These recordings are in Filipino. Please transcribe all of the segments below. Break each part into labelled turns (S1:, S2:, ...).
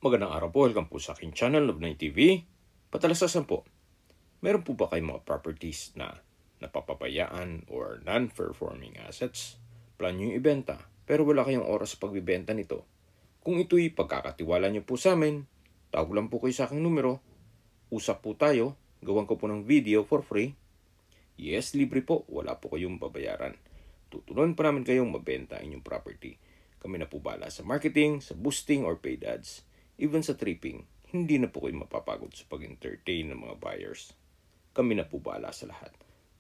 S1: Magandang araw po, welcome po sa aking channel, Love9 TV. Patalasasan po, meron po ba kayong mga properties na napapabayaan or non-performing assets? Plan nyo yung ibenta, pero wala kayong oras sa pagbibenta nito. Kung ito'y pagkakatiwala nyo po sa amin, tawag lang po kayo sa aking numero, usap po tayo, gawan ko po ng video for free. Yes, libre po, wala po kayong babayaran. Tutulungan pa namin kayong mabenta ang inyong property. Kami na po bala sa marketing, sa boosting or paid ads. Even sa tripping, hindi na po kayo mapapagod sa pag-entertain ng mga buyers. Kami na po bahala sa lahat.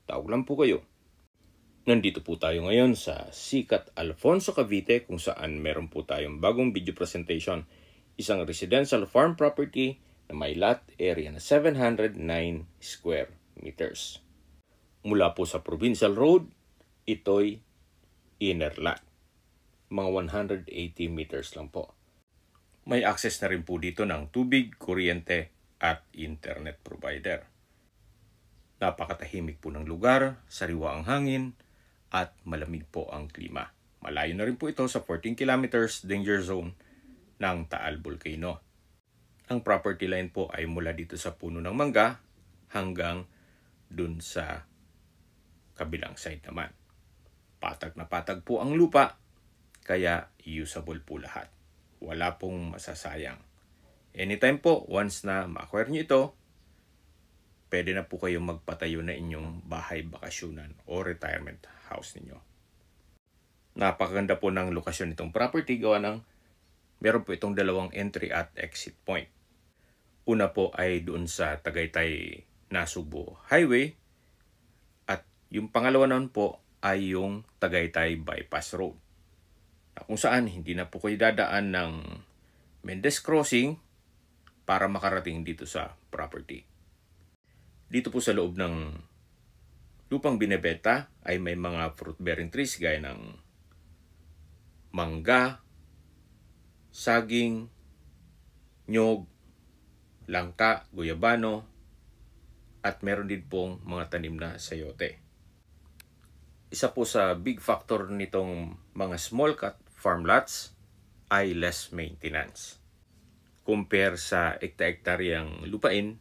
S1: Tawag lang po kayo. Nandito po tayo ngayon sa Sikat Alfonso, Cavite, kung saan meron po tayong bagong video presentation. Isang residential farm property na may lot area na 709 square meters. Mula po sa Provincial Road, ito'y inner lot. Mga 180 meters lang po. May access na rin po dito ng tubig, kuryente at internet provider. Napakatahimik po ng lugar, sariwa ang hangin at malamig po ang klima. Malayo na rin po ito sa 14 kilometers danger zone ng Taal Volcano. Ang property line po ay mula dito sa puno ng mangga hanggang dun sa kabilang side naman. Patag na patag po ang lupa, kaya usable po lahat. Wala pong masasayang. Anytime po, once na ma-acquire nyo ito, pwede na po kayong magpatayo na inyong bahay bakasyonan o retirement house ninyo. Napakaganda po ng lokasyon nitong property gawa ng meron po itong dalawang entry at exit point. Una po ay doon sa Tagaytay-Nasugbo Highway at yung pangalawa naman po ay yung Tagaytay Bypass Road. Kung saan hindi na po kayo dadaan ng Mendez Crossing para makarating dito sa property. Dito po sa loob ng lupang binebenta ay may mga fruit-bearing trees gaya ng mangga, saging, nyog, langka, guyabano, at meron din pong mga tanim na sayote. Isa po sa big factor nitong mga small cut farm lots ay less maintenance. Compare sa ekta-ektaryang lupain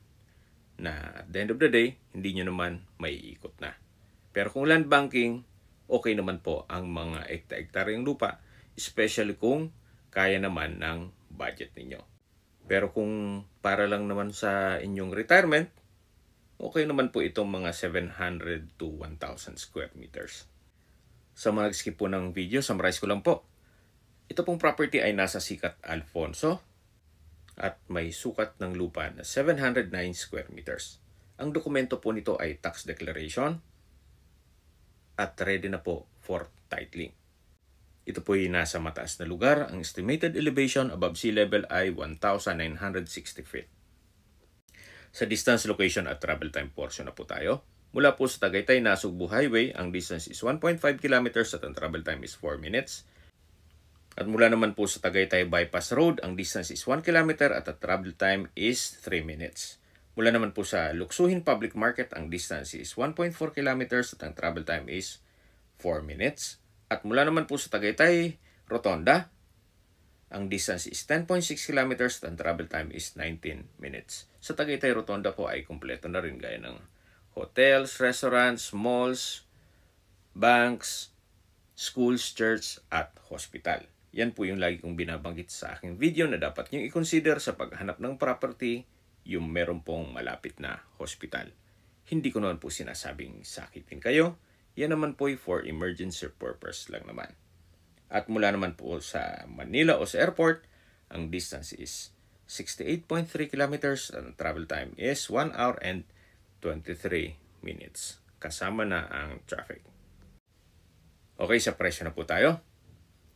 S1: na at the end of the day, hindi nyo naman maiikot na. Pero kung land banking, okay naman po ang mga ekta-ektaryang lupa, especially kung kaya naman ng budget ninyo. Pero kung para lang naman sa inyong retirement, okay naman po itong mga 700 to 1,000 square meters. Sa mga nag-skip po ng video, summarize ko lang po. Ito pong property ay nasa Sikat Alfonso at may sukat ng lupa na 709 square meters. Ang dokumento po nito ay tax declaration at ready na po for titling. Ito po ay nasa mataas na lugar. Ang estimated elevation above sea level ay 1,960 feet. Sa distance, location at travel time portion na po tayo. Mula po sa Tagaytay-Nasugbo Highway, ang distance is 1.5 kilometers at ang travel time is 4 minutes. At mula naman po sa Tagaytay Bypass Road, ang distance is 1 kilometer at ang travel time is 3 minutes. Mula naman po sa Luksuhin Public Market, ang distance is 1.4 kilometers at ang travel time is 4 minutes. At mula naman po sa Tagaytay Rotonda, ang distance is 10.6 kilometers at ang travel time is 19 minutes. Sa Tagaytay Rotonda po ay kumpleto na rin gaya ng hotels, restaurants, malls, banks, schools, church, at hospital. Yan po yung lagi kong binabanggit sa aking video na dapat nyo i-consider sa paghanap ng property, yung meron pong malapit na hospital. Hindi ko naman po sinasabing sakitin kayo. Yan naman po for emergency purpose lang naman. At mula naman po sa Manila o sa airport, ang distance is 68.3 kilometers and travel time is 1 hour and 23 minutes. Kasama na ang traffic. Okay, sa presyo na po tayo.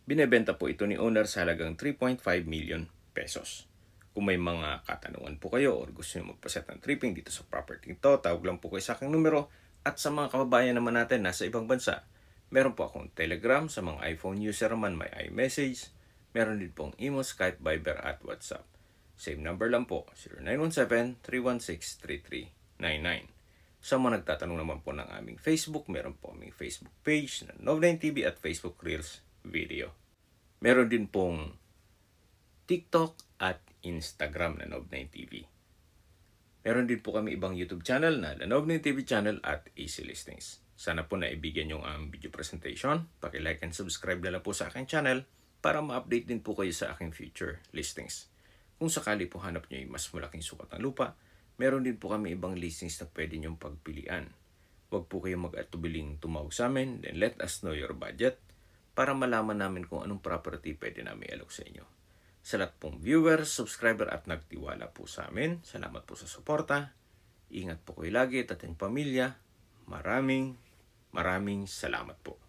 S1: Binebenta po ito ni owner sa halagang 3.5 million pesos. Kung may mga katanungan po kayo o gusto nyo magpaset ng tripping dito sa property ito, tawag lang po kayo sa aking numero. At sa mga kababayan naman natin nasa ibang bansa, meron po akong Telegram. Sa mga iPhone user naman may iMessage. Meron din pong Imo, Skype, Viber at WhatsApp. Same number lang po, 0917-316-3399. Sa mga nagtatanong naman po ng aming Facebook, meron po aming Facebook page na Love9 TV at Facebook Reels video. Meron din pong TikTok at Instagram na Lanob9 TV. Meron din po kami ibang YouTube channel na Lanob9 TV channel at Easy Listings. Sana po naibigyan yung video presentation. Paki-like and subscribe na lang po sa aking channel para ma-update din po kayo sa aking future listings. Kung sakali po hanap nyo yung mas malaking sukat ng lupa, meron din po kami ibang listings na pwede nyong pagpilian. Huwag po kayong mag-atubiling tumawag sa amin, then let us know your budget para malaman namin kung anong property pwede namin i-alok sa inyo. Sa lahat pong viewers, subscriber at nagtiwala po sa amin, salamat po sa suporta. Ingat po kayo lagi at ating pamilya. Maraming salamat po.